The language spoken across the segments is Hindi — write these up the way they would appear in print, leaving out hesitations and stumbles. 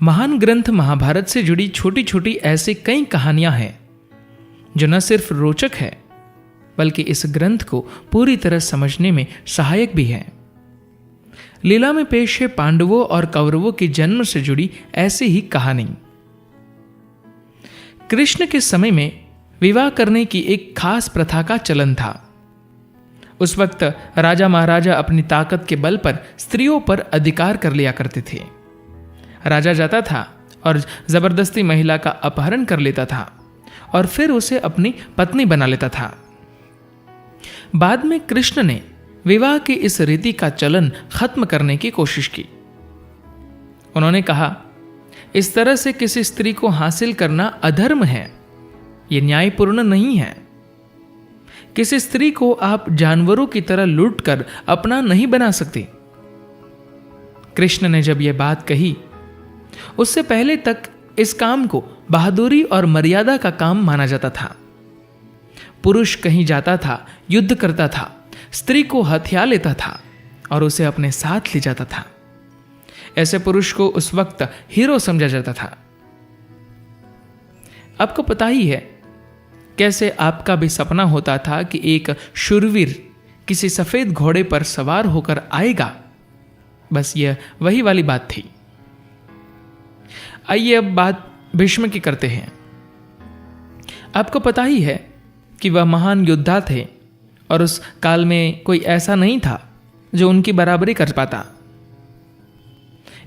महान ग्रंथ महाभारत से जुड़ी छोटी छोटी ऐसी कई कहानियां हैं जो न सिर्फ रोचक है बल्कि इस ग्रंथ को पूरी तरह समझने में सहायक भी है। लीला में पेश है पांडवों और कौरवों के जन्म से जुड़ी ऐसी ही कहानी। कृष्ण के समय में विवाह करने की एक खास प्रथा का चलन था। उस वक्त राजा महाराजा अपनी ताकत के बल पर स्त्रियों पर अधिकार कर लिया करते थे। राजा जाता था और जबरदस्ती महिला का अपहरण कर लेता था और फिर उसे अपनी पत्नी बना लेता था। बाद में कृष्ण ने विवाह की इस रीति का चलन खत्म करने की कोशिश की। उन्होंने कहा, इस तरह से किसी स्त्री को हासिल करना अधर्म है, यह न्यायपूर्ण नहीं है। किसी स्त्री को आप जानवरों की तरह लूटकर अपना नहीं बना सकते। कृष्ण ने जब यह बात कही, उससे पहले तक इस काम को बहादुरी और मर्यादा का काम माना जाता था। पुरुष कहीं जाता था, युद्ध करता था, स्त्री को हथिया लेता था और उसे अपने साथ ले जाता था। ऐसे पुरुष को उस वक्त हीरो समझा जाता था। आपको पता ही है कैसे आपका भी सपना होता था कि एक शूरवीर किसी सफेद घोड़े पर सवार होकर आएगा। बस यह वही वाली बात थी। आइए अब बात भीष्म की करते हैं। आपको पता ही है कि वह महान योद्धा थे और उस काल में कोई ऐसा नहीं था जो उनकी बराबरी कर पाता।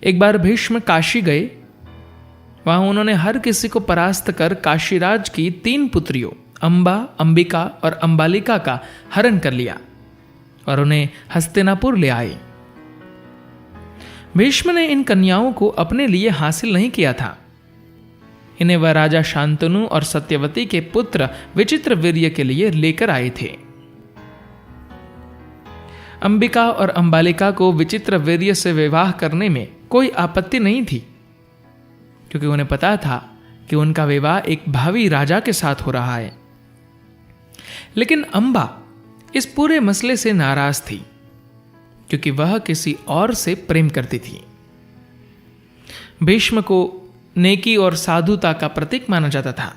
एक बार भीष्म काशी गए। वहां उन्होंने हर किसी को परास्त कर काशीराज की 3 पुत्रियों अंबा, अंबिका और अंबालिका का हरण कर लिया और उन्हें हस्तिनापुर ले आए। भीष्म ने इन कन्याओं को अपने लिए हासिल नहीं किया था। इन्हें वह राजा शांतनु और सत्यवती के पुत्र विचित्रवीर्य के लिए लेकर आए थे। अंबिका और अंबालिका को विचित्रवीर्य से विवाह करने में कोई आपत्ति नहीं थी, क्योंकि उन्हें पता था कि उनका विवाह एक भावी राजा के साथ हो रहा है। लेकिन अंबा इस पूरे मसले से नाराज थी, क्योंकि वह किसी और से प्रेम करती थी। भीष्म को नेकी और साधुता का प्रतीक माना जाता था।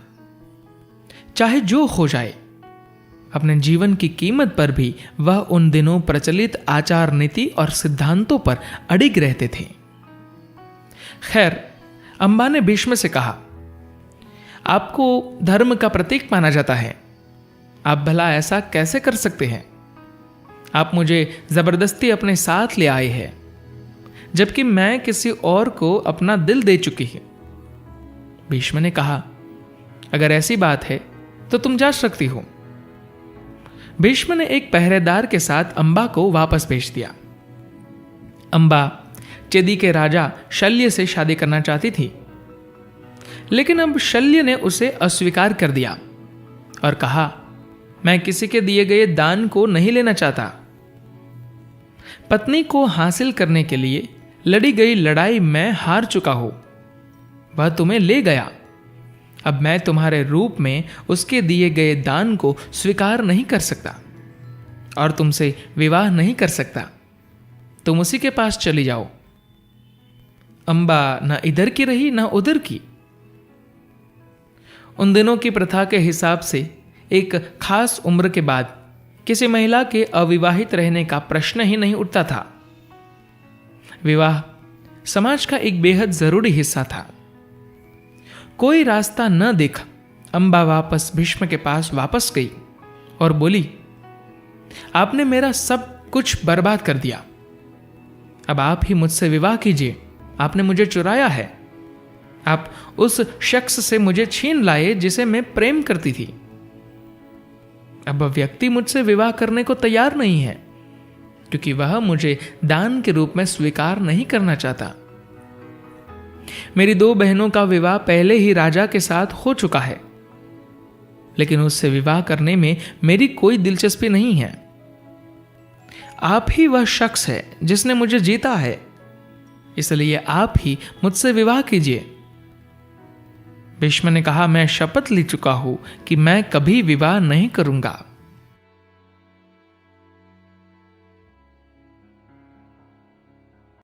चाहे जो हो जाए, अपने जीवन की कीमत पर भी वह उन दिनों प्रचलित आचार नीति और सिद्धांतों पर अडिग रहते थे। खैर, अंबा ने भीष्म से कहा, आपको धर्म का प्रतीक माना जाता है, आप भला ऐसा कैसे कर सकते हैं? आप मुझे जबरदस्ती अपने साथ ले आए हैं, जबकि मैं किसी और को अपना दिल दे चुकी हूं। भीष्म ने कहा, अगर ऐसी बात है तो तुम जा सकती हो। भीष्म ने एक पहरेदार के साथ अंबा को वापस भेज दिया। अंबा चेदी के राजा शल्य से शादी करना चाहती थी, लेकिन अब शल्य ने उसे अस्वीकार कर दिया और कहा, मैं किसी के दिए गए दान को नहीं लेना चाहता। पत्नी को हासिल करने के लिए लड़ी गई लड़ाई मैं हार चुका हूं। वह तुम्हें ले गया। अब मैं तुम्हारे रूप में उसके दिए गए दान को स्वीकार नहीं कर सकता और तुमसे विवाह नहीं कर सकता। तुम उसी के पास चली जाओ। अंबा न इधर की रही न उधर की। उन दिनों की प्रथा के हिसाब से एक खास उम्र के बाद किसी महिला के अविवाहित रहने का प्रश्न ही नहीं उठता था। विवाह समाज का एक बेहद जरूरी हिस्सा था। कोई रास्ता न देखा अंबा वापस भीष्म के पास वापस गई और बोली, आपने मेरा सब कुछ बर्बाद कर दिया। अब आप ही मुझसे विवाह कीजिए। आपने मुझे चुराया है। आप उस शख्स से मुझे छीन लाए जिसे मैं प्रेम करती थी। अब व्यक्ति मुझसे विवाह करने को तैयार नहीं है, क्योंकि वह मुझे दान के रूप में स्वीकार नहीं करना चाहता। मेरी 2 बहनों का विवाह पहले ही राजा के साथ हो चुका है, लेकिन उससे विवाह करने में मेरी कोई दिलचस्पी नहीं है। आप ही वह शख्स है जिसने मुझे जीता है, इसलिए आप ही मुझसे विवाह कीजिए। भीष्म ने कहा, मैं शपथ ले चुका हूं कि मैं कभी विवाह नहीं करूंगा।